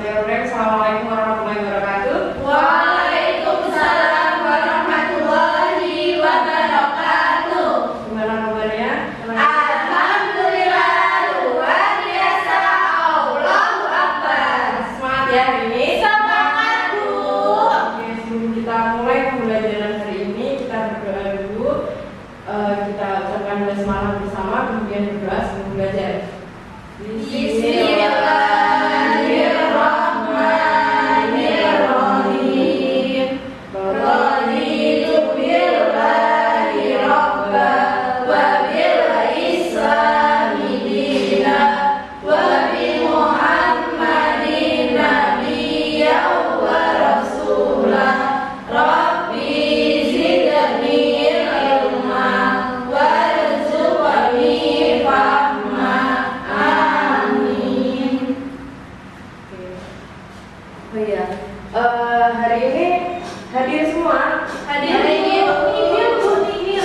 Bismillahirrahmanirrahim. Assalamualaikum warahmatullahi wabarakatuh. Waalaikumsalam warahmatullahi wabarakatuh. Gimana kabarnya? Alhamdulillah luar biasa. Allahu Akbar. Semangat ya hari ini. Semangat Bu. Oke, sebelum kita mulai pembelajaran hari ini, kita berdoa dulu. Kita ucapkan basmalah bersama, kemudian berdoa sebelum belajar. Bismillahirrahmanirrahim. Raditu billahi rabba wa bil islami dina wa bi Muhammadin nabiyyan wa rasulah. Rabbi zidni ilma warzuqni fahma. Amin. Oh iya, hari ini hadir semua. Hadir ini nihil.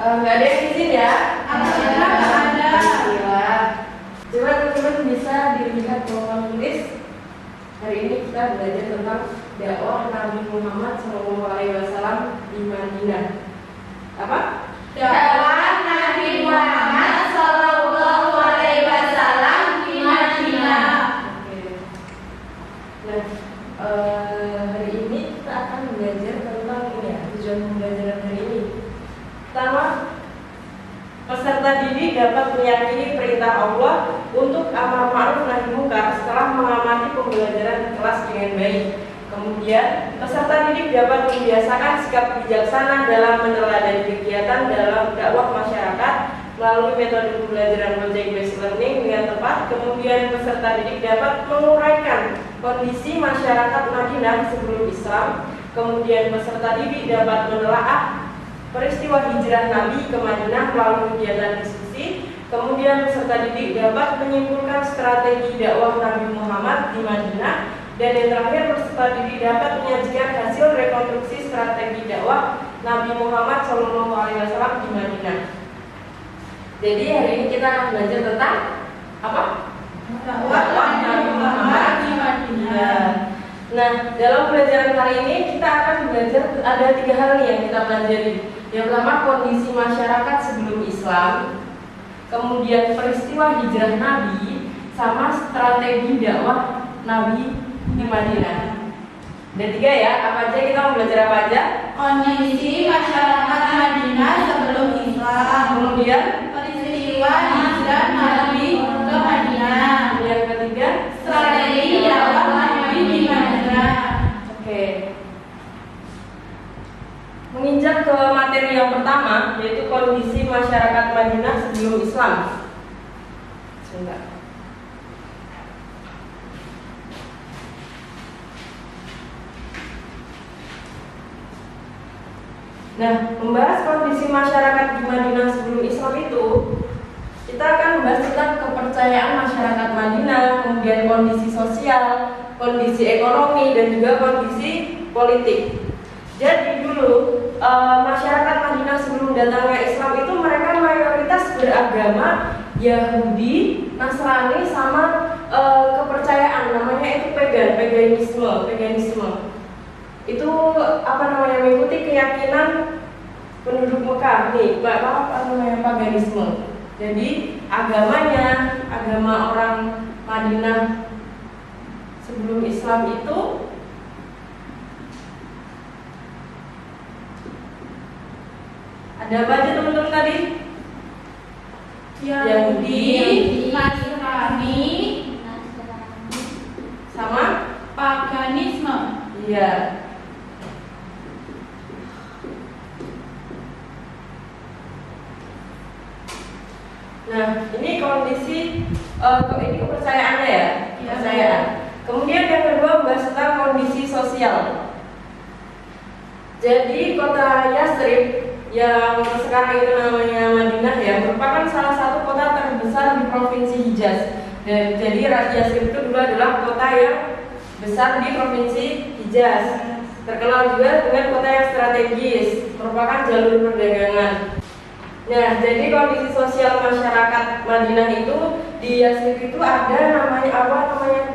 Nggak ada yang izin ya? Ada. Alhamdulillah. Coba teman-teman bisa dilihat bahwa tulis. Hari ini kita belajar tentang dakwah Nabi Muhammad SAW di Madinah. Apa? Dakwah Nabi Muhammad sallallahu alaihi wasallam di Madinah. Oke. Nah, hari ini kita akan belajar tentang ini ya, tujuan pembelajaran hari ini. Pertama, peserta didik dapat meyakini perintah Allah untuk amar ma'ruf nahi munkar setelah mengamati pembelajaran di kelas dengan baik. Kemudian, peserta didik dapat membiasakan sikap bijaksana dalam meneladani kegiatan dalam dakwah masyarakat melalui metode pembelajaran project based learning dengan tepat. Kemudian, peserta didik dapat menguraikan kondisi masyarakat Madinah sebelum Islam. Kemudian, peserta didik dapat menelaah peristiwa hijrah Nabi ke Madinah melalui kegiatan diskusi. Kemudian peserta didik dapat menyimpulkan strategi dakwah Nabi Muhammad di Madinah. Dan yang terakhir, peserta didik dapat menyajikan hasil rekonstruksi strategi dakwah Nabi Muhammad SAW di Madinah. Jadi hari ini kita akan belajar tentang apa? Dakwah Nabi Muhammad di Madinah. Nah, dalam pelajaran kali ini kita akan belajar ada 3 hal nih yang kita pelajari. Yang pertama, kondisi masyarakat sebelum Islam. Kemudian peristiwa hijrah Nabi, sama strategi dakwah Nabi di Madinah. Ada 3 ya. Apa aja kita mau belajar apa aja? Kondisi masyarakat Madinah sebelum Islam. Kemudian Peristiwa hijrah Nabi ke Madinah. yang ketiga, Strategi dakwah Nabi di Madinah. oke. Menginjak ke materi yang pertama, yaitu kondisi masyarakat Madinah sebelum Islam. Sebentar. Nah, membahas kondisi masyarakat di Madinah sebelum Islam itu, kita akan membahas tentang kepercayaan masyarakat Madinah, kemudian kondisi sosial, kondisi ekonomi, dan juga kondisi politik. Jadi dulu masyarakat Madinah sebelum datangnya Islam itu mereka mayoritas beragama Yahudi, Nasrani, sama kepercayaan namanya itu paganisme. Itu mengikuti keyakinan penduduk Mekah nih, paganisme. Jadi agamanya, agama orang Madinah sebelum Islam itu ada apa aja teman-teman tadi? Yahudi, Nasrani, sama paganisme. iya. Nah, ini kondisi ini kepercayaannya ya, kepercayaan. Kemudian yang kedua membahas tentang kondisi sosial. Jadi kota Yathrib yang sekarang itu namanya Madinah ya, merupakan salah satu kota terbesar di provinsi Hijaz. Dan jadi Yathrib itu dulu adalah kota yang besar di provinsi Hijaz. Terkenal juga dengan kota yang strategis, merupakan jalur perdagangan. Nah, jadi kondisi sosial masyarakat Madinah itu di Yasrib itu ada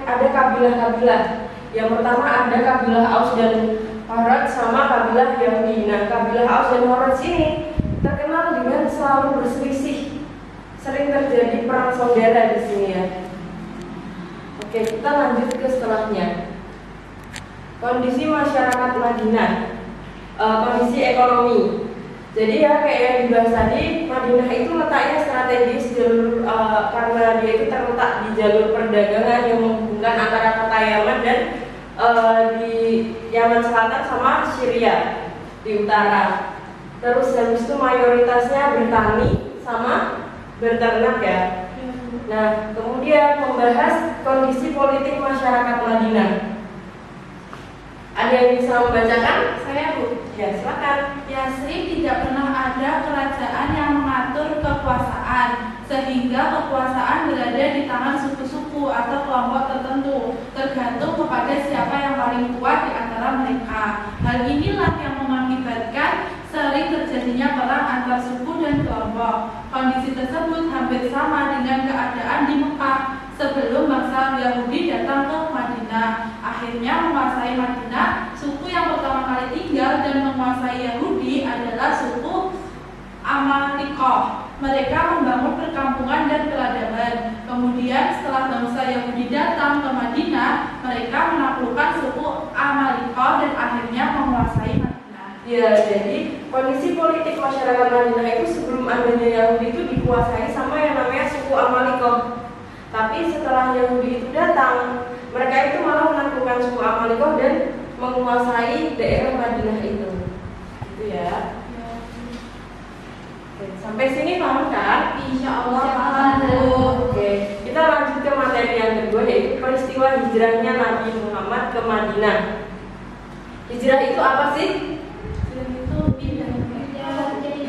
ada kabilah-kabilah. Yang pertama ada kabilah Aus dan Khazraj sama kabilah Yahudi. Nah, kabilah Aus dan Khazraj ini terkenal dengan selalu berselisih, sering terjadi perang saudara di sini ya. Oke, kita lanjut ke setelahnya. Kondisi masyarakat Madinah, kondisi ekonomi. Jadi ya kayak yang dibahas tadi, Madinah itu letaknya strategis karena dia itu terletak di jalur perdagangan yang menghubungkan antara kota Yaman dan di Yaman Selatan sama Syria di utara. Terus habis itu mayoritasnya bertani sama berternak ya. Nah, kemudian membahas kondisi politik masyarakat Madinah. Ada yang bisa membacakan? Saya Bu. Ya, silakan. Yasrib tidak pernah ada kerajaan yang mengatur kekuasaan, sehingga kekuasaan berada di tangan suku-suku atau kelompok tertentu, tergantung kepada siapa yang paling kuat di antara mereka. Hal inilah yang mengakibatkan sering terjadinya perang antar suku dan kelompok. Kondisi tersebut hampir sama dengan keadaan di Mekah sebelum bangsa Yahudi datang ke Madinah. Akhirnya menguasai Madinah, suku yang pertama kali tinggal dan menguasai Yahudi adalah suku Amalikoh. Mereka membangun perkampungan dan peradaban. Kemudian setelah bangsa Yahudi datang ke Madinah, mereka menaklukkan suku Amalikoh dan akhirnya menguasai Madinah. Ya, jadi kondisi politik masyarakat Madinah itu sebelum adanya Yahudi itu dikuasai sama yang namanya suku Amalikoh. Tapi setelah Yahudi itu datang, mereka itu malah menaklukkan suku Amalikoh dan menguasai daerah Madinah itu. Itu ya. Oke, sampai sini paham kan? Insya Allah paham Bu. Oke, kita lanjut ke materi yang kedua, yaitu peristiwa hijrahnya Nabi Muhammad ke Madinah. Hijrah itu apa sih? Hijrah itu pindah.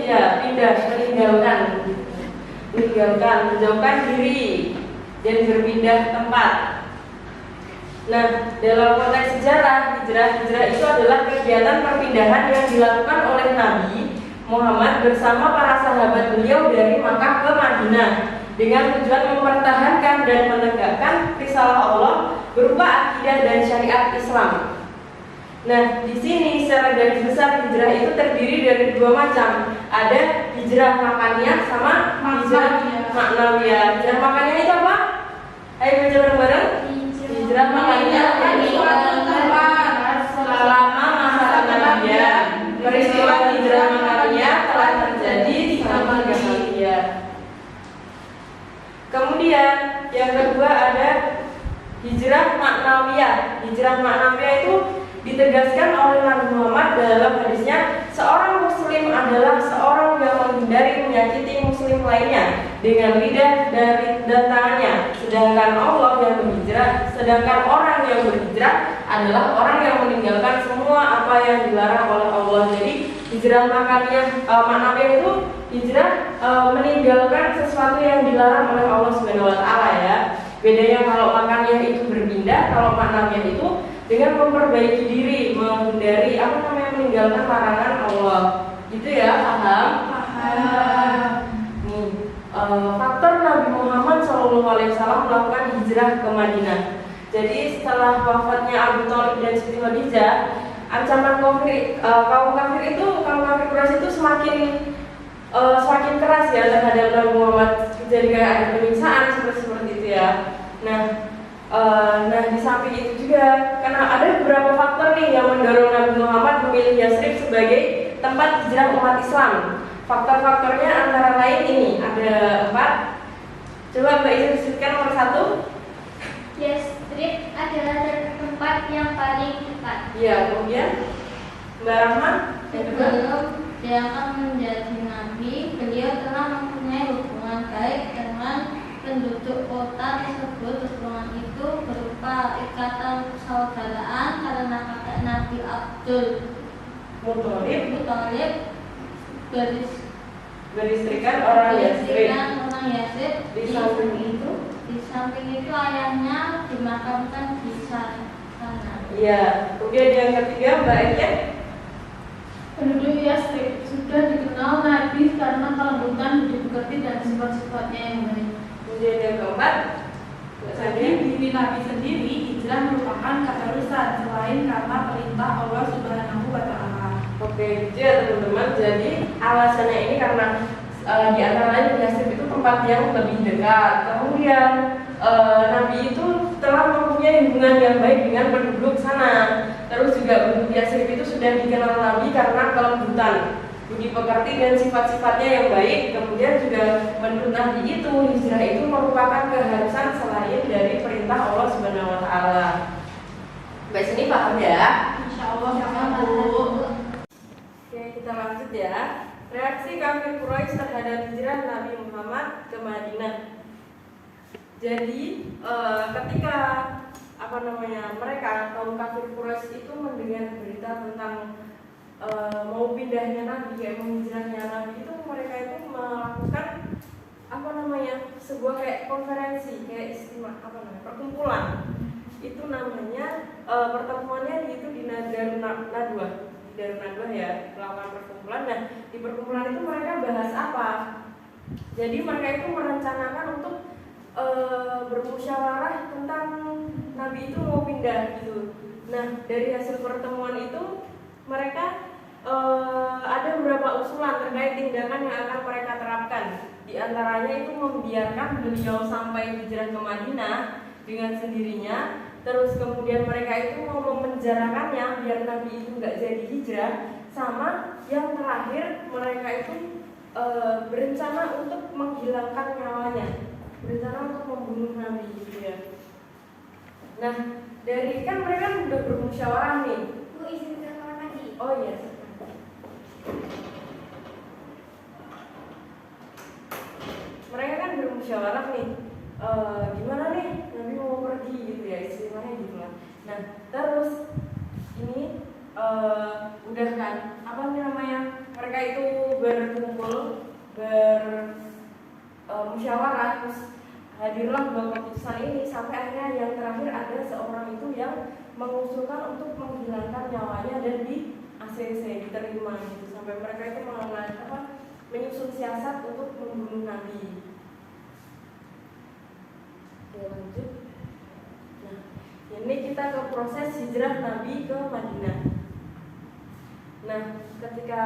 Iya, pindah, menjauhkan diri dan berpindah tempat. Nah, dalam konteks sejarah, hijrah itu adalah kegiatan perpindahan yang dilakukan oleh Nabi Muhammad bersama para sahabat beliau dari Makkah ke Madinah dengan tujuan mempertahankan dan menegakkan risalah Allah berupa akidah dan syariat Islam. Nah, di sini secara garis besar hijrah itu terdiri dari dua macam. Ada hijrah makaniyah sama hijrah maknawiyah. Hijrah makaniyah itu apa? Ayo baca bareng-bareng. Hijrah makaniyah selama masa kenabian. Peristiwa hijrah makaniyah telah terjadi selama 3 kali. Kemudian yang kedua ada hijrah maknawiyah. Hijrah maknawiyah itu ditegaskan oleh Nabi Muhammad dalam hadisnya, seorang muslim adalah seorang yang menghindari menyakiti muslim lainnya dengan lidah dan tangannya. Sedangkan orang yang berhijrah adalah orang yang meninggalkan semua apa yang dilarang oleh Allah. Jadi hijrah maknawiyah itu hijrah meninggalkan sesuatu yang dilarang oleh Allah Subhanahu wa taala ya. Bedanya kalau makaniyah itu berpindah, kalau maknawiyah itu dengan memperbaiki diri, menghindari meninggalkan larangan Allah. Gitu ya, paham? Paham. Faktor Nabi Muhammad SAW melakukan hijrah ke Madinah. Jadi setelah wafatnya Abu Thalib dan Siti Khadijah, ancaman kaum kafir Quraisy itu semakin keras ya terhadap Nabi Muhammad. Jadi kayak ada penyiksaan seperti itu ya. Nah, di samping itu juga karena ada beberapa faktor nih yang mendorong Nabi Muhammad memilih Yasrib sebagai tempat hijrah umat Islam. Faktor-faktornya antara lain ini ada 4. Coba Mbak Iza disebutkan nomor 1. Yasrib adalah tempat yang paling dekat. Iya, kemudian Mbak Rahma yang kedua. Sebelum diangkat menjadi nabi, beliau telah mempunyai hubungan baik dengan penduduk kota tersebut. Hubungan itu berupa ikatan persaudaraan karena kakek Nabi Abdul Muthalib beristrikan orang Yasrib. Di samping itu ayahnya dimakamkan di sana. Iya, kemudian yang ketiga Mbak Eke. Penduduk Yasrib sudah dikenal Nabi karena kelembutan budi pekerti dan sifat-sifatnya yang baik. Kemudian yang keempat, Jadi diri Nabi sendiri hijrah merupakan keharusan selain karena perintah Allah Subhanahu wa Ta'ala. oke, gitu ya teman-teman. Jadi alasannya ini karena di antara lain di Yasrib itu tempat yang lebih dekat. Kemudian Nabi itu telah mempunyai hubungan yang baik dengan penduduk sana. Terus juga penduduk Yasrib itu sudah dikenal Nabi karena kelembutan budi pekerti dan sifat-sifatnya yang baik. Kemudian juga menurut Nabi itu hijrah itu merupakan keharusan selain dari perintah Allah Subhanahu wa Ta'ala. Sampai sini paham ya? Insya Allah sama Bu. Oke, kita lanjut ya. Reaksi kafir Quraisy terhadap hijrah Nabi Muhammad ke Madinah. Jadi ketika mereka kaum kafir Quraisy itu mendengar berita tentang mau pindahnya Nabi, kayak mau hijrahnya Nabi, itu mereka itu melakukan sebuah kayak konferensi, kayak perkumpulan. Itu namanya pertemuannya itu di Darun Nadwah. Darun Nadwah ya, melakukan perkumpulan. Nah, di perkumpulan itu mereka bahas apa? Jadi mereka itu merencanakan untuk bermusyawarah tentang Nabi itu mau pindah gitu. Nah, dari hasil pertemuan itu mereka ada beberapa usulan terkait tindakan yang akan mereka terapkan. Di antaranya itu membiarkan beliau sampai hijrah ke Madinah dengan sendirinya. Terus kemudian mereka itu mau memenjarakannya biar Nabi itu nggak jadi hijrah. Sama yang terakhir mereka itu berencana untuk menghilangkan nyawanya, berencana untuk membunuh Nabi gitu ya. Nah, dari kan mereka udah bermusyawarah nih. Bu, izin ke kamar mandi. Oh iya. Mereka kan bermusyawarah nih. Gimana nih Nabi mau pergi gitu ya, istilahnya gitu lah. Nah, terus ini udah kan mereka itu berkumpul musyawarah, terus hadirlah dua keputusan ini sampai akhirnya yang terakhir ada seorang itu yang mengusulkan untuk menghilangkan nyawanya dan di ACC diterima gitu, sampai mereka itu menyusun siasat untuk membunuh Nabi. Oke, lanjut. Nah, ini kita ke proses hijrah Nabi ke Madinah. Nah, ketika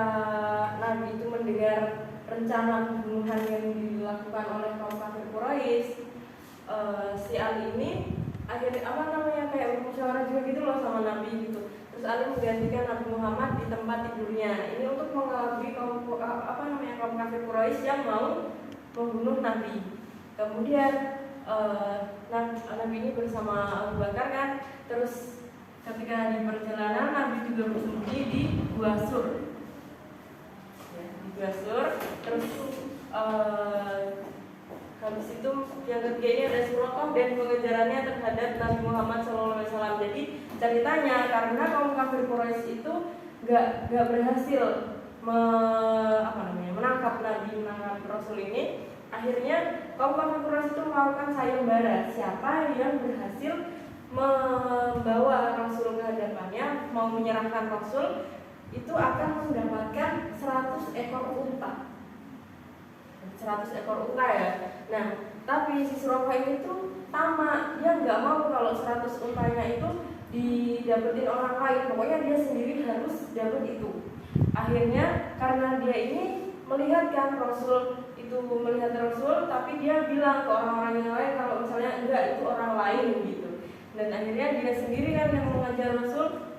Nabi itu mendengar rencana pembunuhan yang dilakukan oleh kaum kafir Quraisy, si Ali ini akhirnya kayak bermusyawarah juga gitu loh sama Nabi gitu. Terus Ali menggantikan Nabi Muhammad di tempat tidurnya. Ini untuk mengelabui kaum kafir Quraisy yang mau membunuh Nabi. Kemudian Nabi ini bersama Abu Bakar kan, terus ketika di perjalanan Nabi juga bersembunyi di Gua Sur. Ya, di Gua Sur. Terus habis itu yang ketiga ini ada Suraqah dan pengejarannya terhadap Nabi Muhammad SAW. Jadi ceritanya karena kaum kafir Quraisy itu nggak berhasil menangkap Nabi, menangkap Rasul ini. Akhirnya kaum kafir Quraisy itu melakukan sayembara, siapa yang berhasil membawa Rasul ke hadapannya, mau menyerahkan Rasul, itu akan mendapatkan 100 ekor unta. 100 ekor unta ya. Nah, tapi si Suraqah ini tuh tamak, dia nggak mau kalau 100 untanya itu didapetin orang lain, pokoknya dia sendiri harus dapat itu. Akhirnya karena dia ini melihat Rasul, tapi dia bilang ke orang-orang yang lain kalau misalnya enggak, itu orang lain gitu. Dan akhirnya dia sendiri kan yang mengajar Rasul,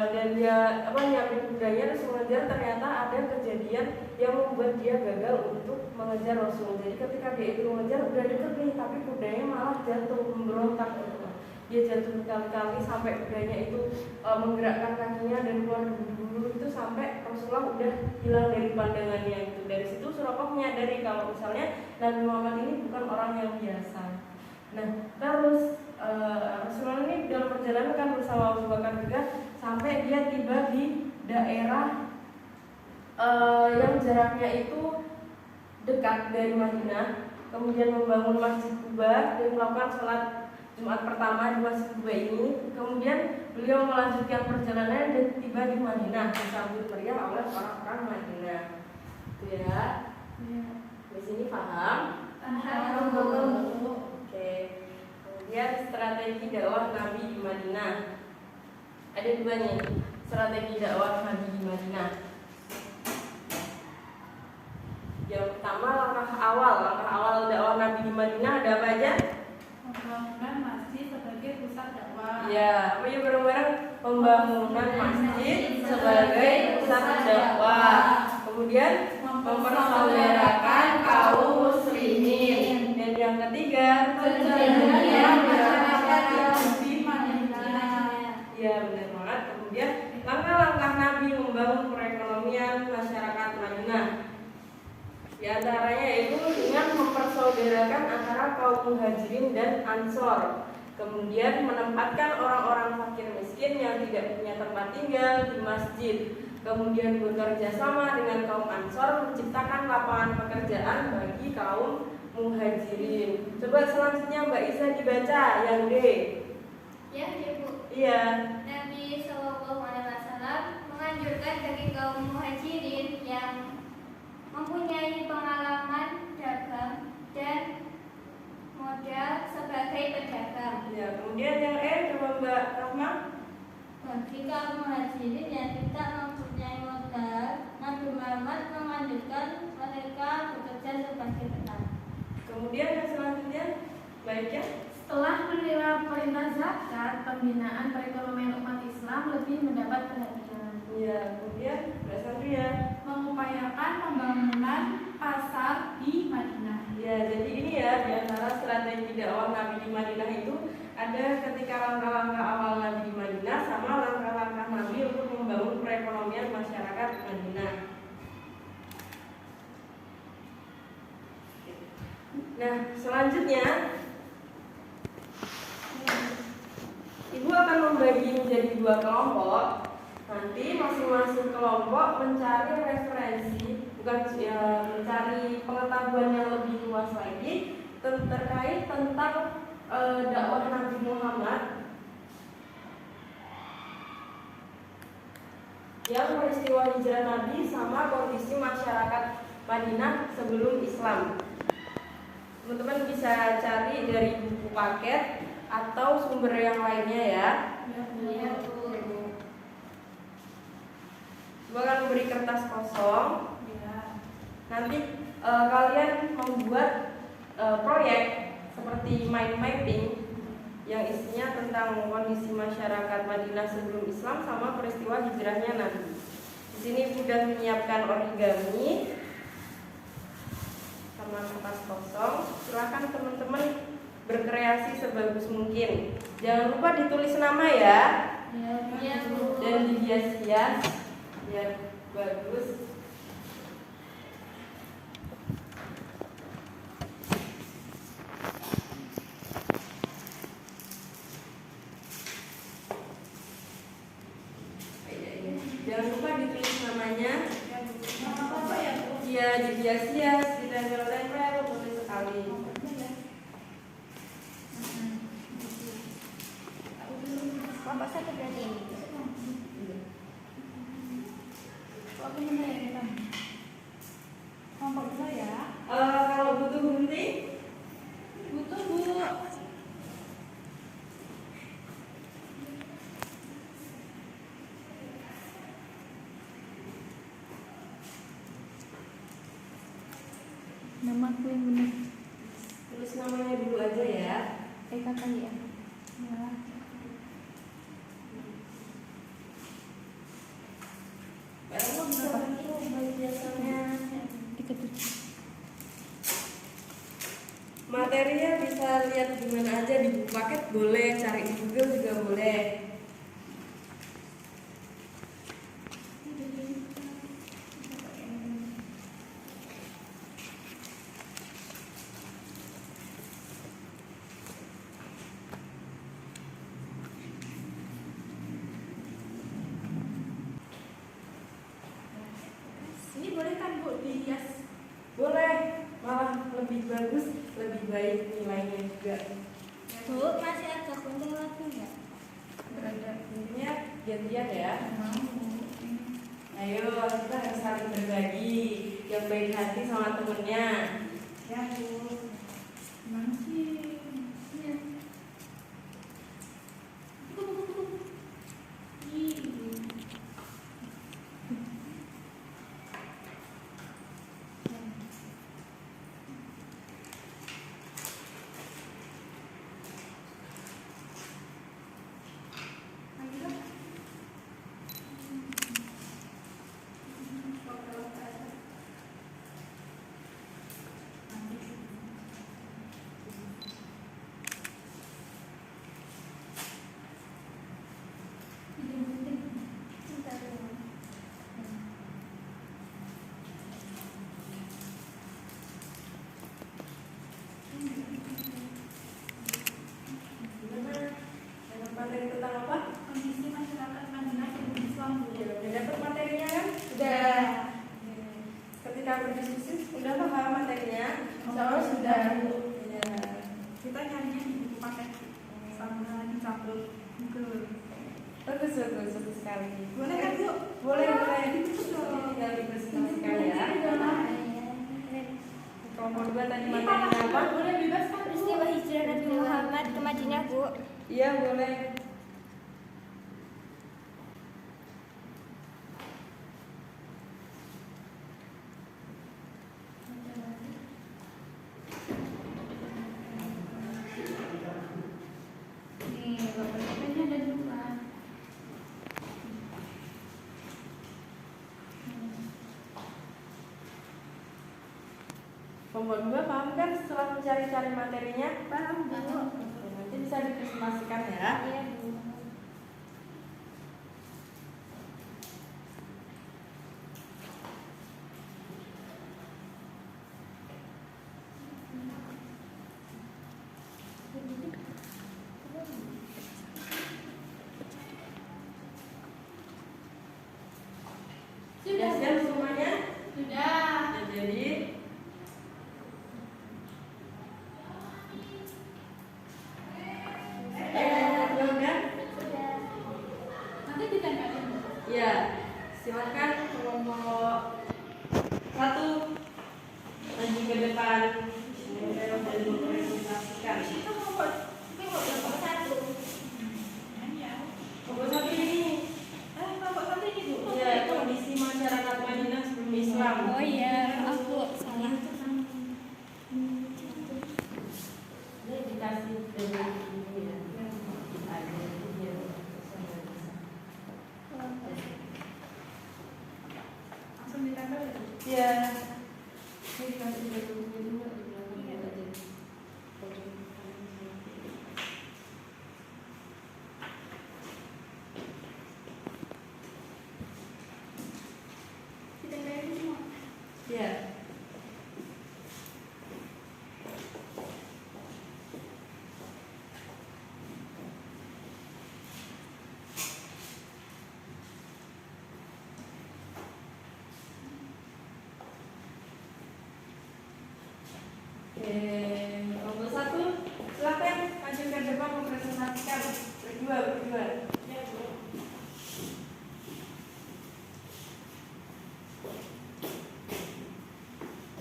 dan dia nyiapin kudanya terus mengejar. Ternyata ada kejadian yang membuat dia gagal untuk mengejar Rasul. Jadi ketika dia itu mengejar udah deket nih, tapi kudanya malah jatuh, memberontak gitu. Dia jatuh berkali-kali sampai kudanya itu menggerakkan kakinya dan keluar debu-debu itu sampai Rasulullah udah hilang dari pandangannya gitu. Dari situ Suraqah menyadari kalau misalnya Nabi Muhammad ini bukan orang yang biasa. Nah, terus Rasulullah ini dalam perjalanan kan bersama Abu Bakar juga sampai dia tiba di daerah yang jaraknya itu dekat dari Madinah, kemudian membangun Masjid Quba dan melakukan Jumat pertama 212 ini. Kemudian beliau melanjutkan perjalanan dan tiba di Madinah, disambut meriah oleh orang-orang Madinah. Itu ya. Di sini paham? Oke. Kemudian strategi dakwah Nabi di Madinah. Ada dua nih, strategi dakwah Nabi di Madinah. Yang pertama langkah awal dakwah Nabi di Madinah ada apa aja? Pembangunan masjid sebagai pusat dakwah. Ya, ayo bareng-bareng pembangunan masjid sebagai pusat dakwah. Kemudian mempersaudarakan kaum muslimin. Dan yang ketiga, Penjagaan masyarakat yang di Madinah. ya benar banget. Kemudian langkah-langkah Nabi membangun perekonomian masyarakat Madinah. Di antaranya yaitu dengan mempersaudarakan antara kaum muhajirin dan ansor. Kemudian menempatkan orang-orang fakir miskin yang tidak punya tempat tinggal di masjid. Kemudian bekerja sama dengan kaum ansor menciptakan lapangan pekerjaan bagi kaum muhajirin. Coba selanjutnya Mbak Isa dibaca yang D. Ya, Ibu. Iya. Nabi Shallallahu Alaihi Wasallam menganjurkan bagi kaum muhajirin yang mempunyai pengalaman dagang dan modal sebagai pedagang. Ya, kemudian yang E coba Mbak Rahma. Bagi kaum muhajirin yang tidak mempunyai modal, Nabi Muhammad menganjurkan mereka bekerja sebagai petani. Kemudian yang selanjutnya baiknya. Setelah menerima perintah zakat, pembinaan perekonomian umat Islam lebih mendapat perhatian. Ya, kemudian Mbak Sandria. Mengupayakan pembangunan pasar di Madinah. Ya, jadi ini ya di antara strategi dakwah Nabi di Madinah itu ada ketika langkah-langkah awal Nabi di Madinah sama langkah-langkah Nabi untuk membangun perekonomian masyarakat Madinah. Nah, selanjutnya Ibu akan membagi menjadi dua kelompok. Nanti masing-masing kelompok mencari referensi, bukan ya, mencari pengetahuan yang lebih luas lagi terkait tentang dakwah Nabi Muhammad yang peristiwa hijrah Nabi sama kondisi masyarakat Madinah sebelum Islam. Teman-teman bisa cari dari buku paket atau sumber yang lainnya ya. Ya, Bu. Gue akan memberi kertas kosong. Ya. Nanti kalian membuat proyek seperti mind mapping yang isinya tentang kondisi masyarakat Madinah sebelum Islam sama peristiwa hijrahnya Nabi. Di sini sudah menyiapkan origami sama kertas kosong. Silakan teman-teman berkreasi sebagus mungkin. Jangan lupa ditulis nama ya. Ya, Bu. Dan dihias-hias biar bagus. Jangan lupa ditulis namanya. Iya, dihias-hias, ditempel-tempel, boleh sekali. Kelompok satu berarti ini. Aku bener ya kita. Kelompok dua ya. Kalau butuh berhenti, Butuh Bu. Nama aku yang benar. tulis namanya dulu aja ya. Kakak ya. Ya. Baru bisa bantu biasanya. Materinya bisa lihat di mana aja, di buku paket boleh, cari di Google juga boleh. Ini boleh kan Bu dihias? Boleh, malah lebih bagus, lebih baik nilainya juga. Bu, masih ada kunting lagi nggak? Ada intinya gantian ya. Ayo kita harus saling berbagi, yang baik hati sama temennya. Ya Bu. Gimana sih? Ya. Bentar dulu. Gimana? Dapat materi tentang apa? Kondisi masyarakat Madinah yang Islam Bu. Ya, udah dapat materinya kan? Udah. Ketika berdiskusi, udah paham materinya? Insya sudah Bu. Ya. Kita nyarinya di buku paket sama di campur Google. Bagus sekali. Boleh kan Bu? Boleh. Tinggal dipresentasikan ya. Kelompok 2 tadi materinya apa? Boleh bebas kan Bu? Peristiwa hijrah Nabi Muhammad ke Madinah, Bu. Iya boleh. Nih, bapak-bapaknya ada dua. Kelompok 2 paham kan setelah mencari-cari materinya? Paham Bu? Oke, nanti bisa dipresentasikan ya. Iya, Bu. Sudah siap semuanya? Sudah. Nah, jadi udah? Sudah. Nanti ditempelin Bu. Ya, silakan kelompok 1 maju ke depan dan mempresentasikan. Kita mau buat Kelompok 1. ya. Kelompok 1 ini Kelompok satu ini Bu. ya kondisi masyarakat Madinah sebelum Islam. Oh iya, maaf Bu, salah. Ini dikasih dari ini ya. Ada dia Langsung ditempel ya Bu. ya. Ini dikasih dari buku juga di belakang ya aja. Ditempelin semua. Ya. Kelompok 1 silakan maju ke depan mempresentasikan berdua. Ya, Bu.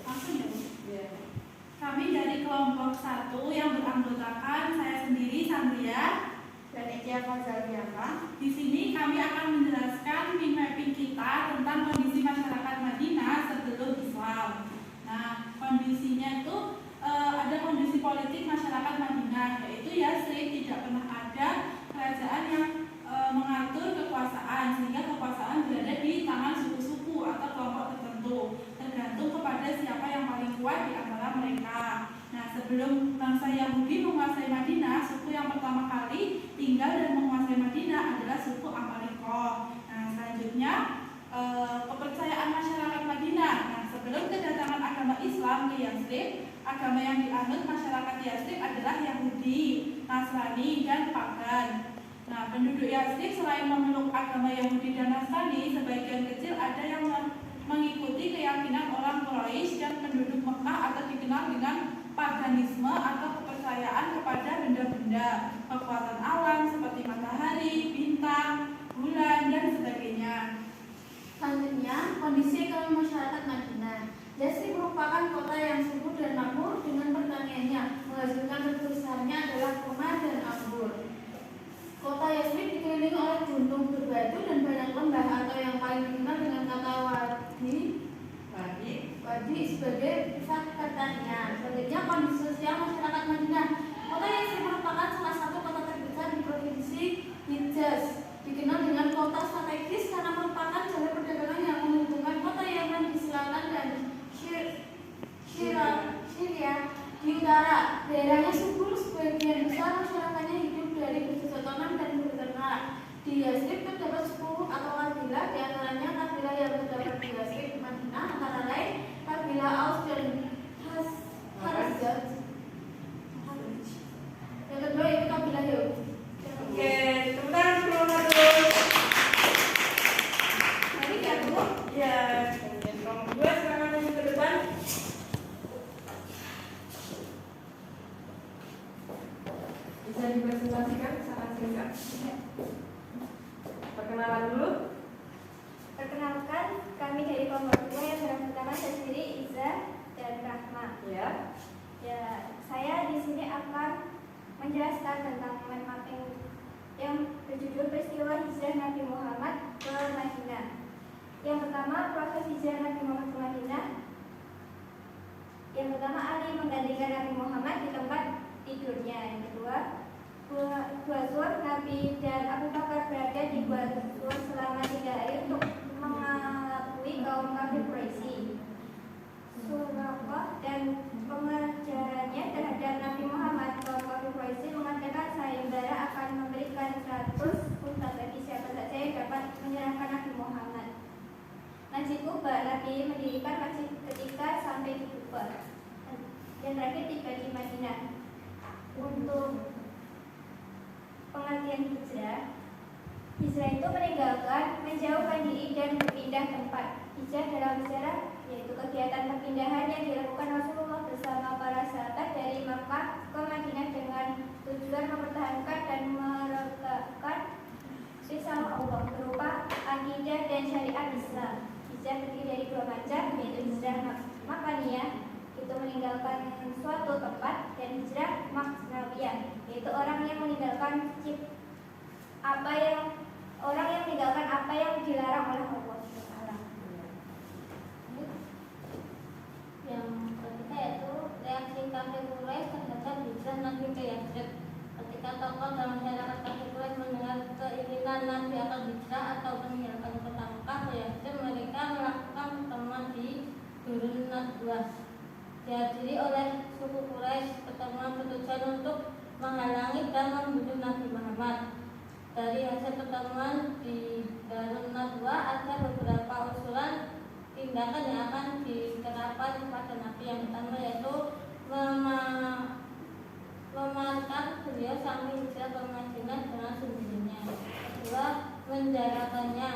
Langsung ya Bu. Ya. Kami dari kelompok 1 yang beranggotakan saya sendiri Sandria Dan Eja Fazaliaka. Di sini kami akan menjelaskan mind mapping kita tentang kondisi masyarakat Madinah sebelum Islam. Nah, kondisinya itu ada kondisi politik masyarakat Madinah, yaitu Yasrib tidak pernah ada kerajaan yang mengatur kekuasaan, sehingga kekuasaan berada di tangan suku-suku atau kelompok tertentu, tergantung kepada siapa yang paling kuat di antara mereka. Nah, sebelum bangsa Yahudi menguasai Madinah, suku yang pertama kali tinggal dan menguasai Madinah adalah suku Amalikoh. Nah, selanjutnya kepercayaan masyarakat Madinah. Nah, sebelum kedatangan agama Islam ke Yasrib, agama yang dianut masyarakat Yasrib adalah Yahudi, Nasrani, dan Pagan. Nah, penduduk Yasrib selain memeluk agama Yahudi dan Nasrani, sebagian kecil ada yang mengikuti keyakinan orang Quraisy dan penduduk Mekah atau dikenal dengan paganisme atau kepercayaan kepada benda-benda benda, kekuatan alam seperti matahari, bintang, bulan, dan sebagainya. Selanjutnya, kondisi ekonomi masyarakat Madinah. Yasrib merupakan kota yang subur dan makmur dengan pertaniannya. Menghasilkan terbesarnya adalah kurma dan anggur. Kota Yasrib dikelilingi oleh gunung berbatu dan banyak lembah, atau yang paling dikenal dengan kata wadi sebagai pusat pertanian. Selanjutnya, kondisi sosial masyarakat Madinah. Kota Yasrib merupakan salah satu kota terbesar di provinsi Hijaz. Dikenal dengan kota strategis karena merupakan jalur perdagangan yang menghubungkan kota Yaman di selatan dan Syria di utara. Daerahnya subur, sebagian besar masyarakatnya hidup dari bercocok tanam dan beternak. Di Yasrib terdapat 10 atau kabilah, di antaranya kabilah yang terdapat di Yasrib di Madinah antara lain kabilah Aus dan Khazraj. Yang kedua itu kabilah Yahudi. Oke, tepuk tangan terus. Tadi ya Bu? Ya, nomor 2 silakan maju ke depan. Bisa dipresentasikan sangat singkat. Perkenalan dulu. Perkenalkan, kami dari kelompok 2 yang pertama saya sendiri Iza dan Rahma. Ya. Ya, saya di sini akan menjelaskan tentang mapping yang berjudul peristiwa hijrah Nabi Muhammad ke Madinah. Yang pertama, proses hijrah Nabi Muhammad ke Madinah. Yang pertama, Ali menggantikan Nabi Muhammad di tempat tidurnya. Yang kedua, Gua Zur, Nabi dan Abu Bakar berada di Gua Zur selama 3 hari untuk mengelabui kaum kafir Quraisy. Suraqah dan pengajarannya terhadap Nabi Muhammad, kaum kafir Quraisy mengatakan sayembara akan memberikan 100 unta bagi siapa saja yang dapat menyerahkan Nabi Muhammad. Masjid Kuba, Nabi mendirikan masjid ketika sampai di Kuba. Dan terakhir tiba di Madinah. Untuk pengertian hijrah itu meninggalkan, menjauhkan diri dan berpindah tempat. Hijrah dalam sejarah yaitu kegiatan perpindahan yang dilakukan Rasulullah bersama para sahabat dari Makkah ke Madinah dengan tujuan mempertahankan dan meregakkan risalah Allah berupa akidah dan syariat Islam. Hijrah terdiri dari 2 macam, yaitu hijrah makaniyah, itu meninggalkan suatu tempat, dan hijrah maknawiyah, yaitu orang yang meninggalkan meninggalkan apa yang dilarang oleh Allah Subhanahu. Yang ketiga yaitu reaksi kafir Quraisy terhadap hijrah Nabi ke Yasrib. Ketika tokoh dalam masyarakat kafir Quraisy mendengar keinginan Nabi akan hijrah atau meninggalkan kota Mekah ke Yasrib, mereka melakukan pertemuan di Durun Nadwah. Dihadiri oleh suku Quraisy. Pertemuan bertujuan untuk menghalangi dan membunuh Nabi Muhammad. Dari hasil pertemuan di Darun Nadwah ada beberapa usulan tindakan yang akan diterapkan kepada Nabi. Yang pertama yaitu memarkan beliau sampai hijrah ke Madinah dengan sendirinya. Kedua, menjarakannya.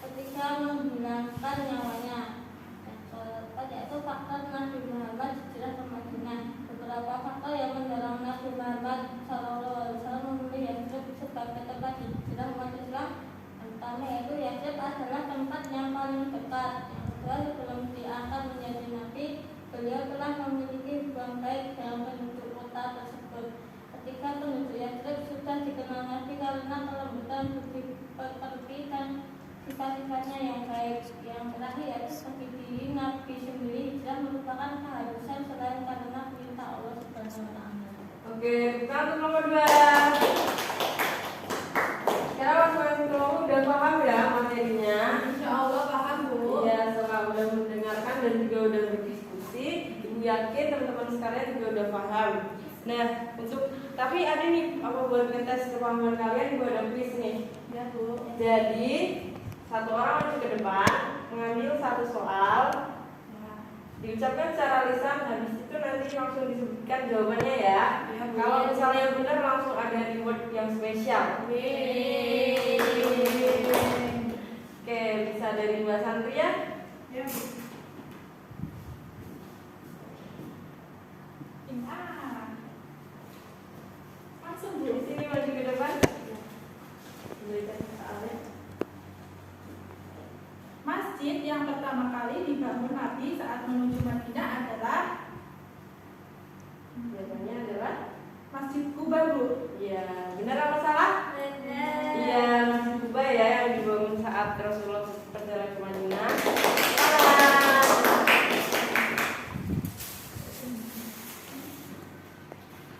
Ketiga, menghilangkan nyawanya. Yang keempat yaitu faktor Nabi Muhammad hijrah ke Madinah. Beberapa faktor yang mendorong Nabi Muhammad SAW memilih Yasrib sebagai tempat hijrah umat Islam. Yang pertama yaitu Yasrib adalah tempat yang paling dekat. Yang kedua, sebelum diangkat menjadi Nabi, beliau telah memiliki hubungan baik dalam penduduk kota tersebut. Ketika penduduk Yasrib sudah dikenal Nabi karena kelembutan budi pekerti dan sifat-sifatnya yang baik. Yang terakhir yaitu bagi diri Nabi sendiri hijrah merupakan keharusan selain karena perintah Allah Subhanahu wa Ta'ala. Oke, kita untuk nomor 2. Sekarang masing-masing kelompok udah paham ya materinya? Insya Allah paham Bu. Iya, setelah udah mendengarkan dan juga udah berdiskusi, Ibu yakin teman-teman sekalian juga udah paham. Nah, tapi ada nih apa buat ngetes kepahaman kalian, Ibu ada quiz nih. Ya Bu. Jadi satu orang maju ke depan, mengambil satu soal, diucapkan secara lisan, habis itu nanti langsung disebutkan jawabannya ya. Ya, Bu. Kalau misalnya yang benar langsung ada reward yang spesial. Oke, bisa dari Mbak Santri ya? Ya Bu. Langsung Bu. pertama kali dibangun Nabi saat menuju Madinah adalah Jawabannya adalah Masjid Kuba, Bu. iya. Benar apa salah? Iya, Masjid Kuba ya yang dibangun saat Rasulullah berjalan ke Madinah. Salah.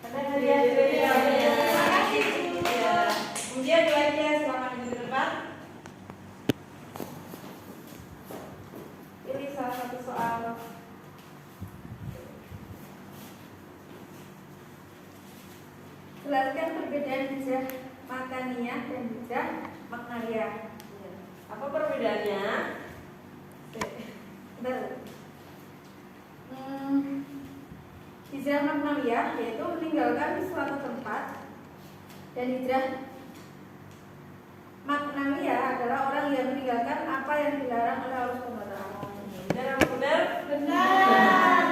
Ada hadiah dari kalian. Terima kasih. Iya. Kemudian lainnya silakan maju ke depan. Pilih salah satu soal. Jelaskan perbedaan hijrah makaniyah dan hijrah maknawiyah. Iya. Apa perbedaannya? Bentar. Hijrah maknawiyah yaitu meninggalkan suatu tempat, dan hijrah maknawiyah adalah orang yang meninggalkan apa yang dilarang oleh Allah SWT. Benar apa benar? Benar.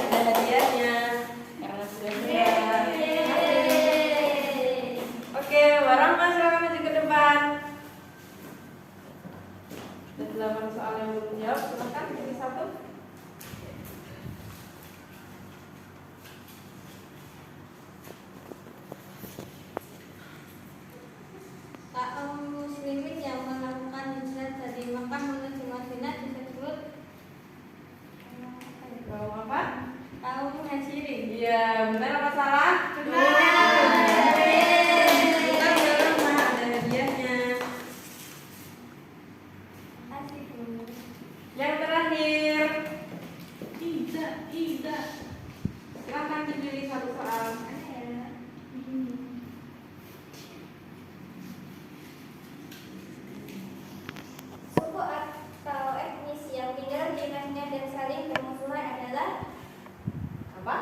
Ada hadiahnya karena sudah benar. Oke, Warahma silakan maju ke depan. Ada 8 soal yang belum dijawab, silakan pilih satu. Kaum muslimin yang melakukan hijrah dari Makkah menuju Madinah disebut Mau apa? kaum muhajirin. Iya, benar apa salah? Benar. Kita Warahma ada hadiahnya. Kasih Bu. Yang terakhir, Ida. silakan dipilih satu soal. Suku atau etnis yang tinggal di Madinah dan saling bermusuhan adalah Apa?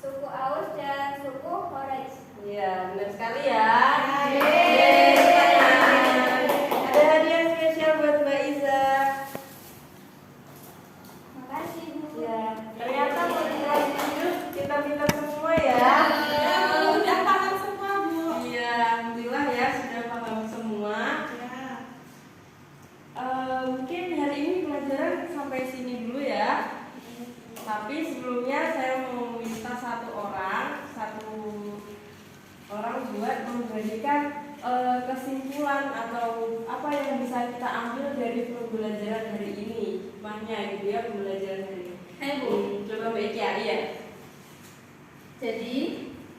suku Aus dan suku Quraisy. Iya, benar sekali ya. Yeay. Ada hadiah spesial buat Mbak Iza. Makasih Bu. Ya, ternyata kelas itu kita pintar semua ya. Udah paham semua, Bu. Iya, alhamdulillah ya sudah paham semua. Ya. Mungkin hari ini pelajaran sampai sini dulu ya. Tapi sebelumnya saya mau minta satu orang buat memberikan kesimpulan atau apa yang bisa kita ambil dari pembelajaran hari ini, hikmahnya gitu ya pembelajaran hari ini. Hai, Bu. Coba Mbak Ika, iya. Jadi,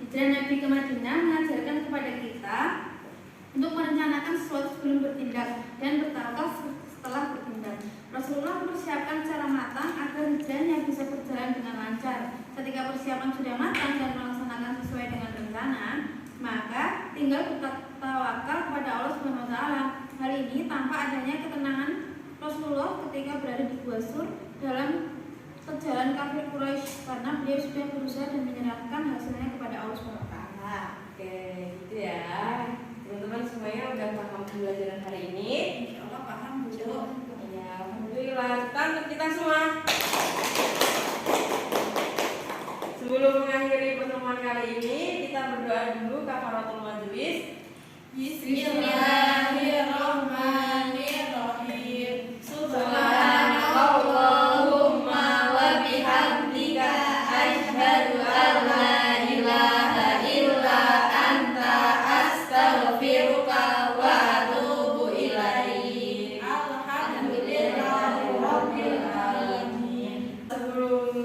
hijrah Nabi ke Madinah mengajarkan kepada kita untuk merencanakan sesuatu sebelum bertindak dan bertawakal setelah bertindak. Rasulullah mempersiapkan secara matang agar hijrahnya bisa berjalan dengan lancar. Ketika persiapan sudah matang dan melaksanakan sesuai dengan rencana, maka tinggal bertawakal kepada Allah SWT. Hal ini tanpa adanya ketenangan Rasulullah ketika berada di Gua Sur dalam kejaran kafir Quraisy, karena beliau sudah berusaha dan menyerahkan hasilnya kepada Allah SWT. Oke, gitu ya. Teman-teman semuanya udah paham pembelajaran hari ini. Insya Allah paham, Bu. Ya, alhamdulillah. Untuk kita semua. Sebelum mengakhiri pertemuan kali ini, kita berdoa dulu kafaratul majelis. Bismillahirrahmanirrahim. Subhanallahumma wa bihamdika asyhadu an la ilaha illa anta astaghfiruka wa atubu ilaik. Alhamdulillahirabbil alamin. Sebelum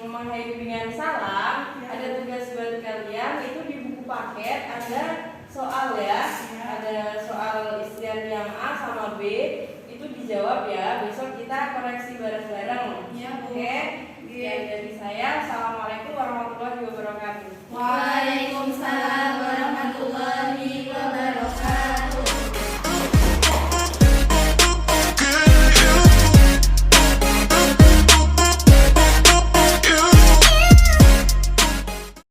mengakhiri dengan salam, ada tugas buat kalian. Itu di buku paket ada soal ya. Ada soal istian yang A sama B. Itu dijawab ya. Besok kita koreksi bareng-bareng. Iya, Bu. Oke. Sekian dari saya. Assalamualaikum warahmatullahi wabarakatuh. Waalaikumsalam warahmatullahi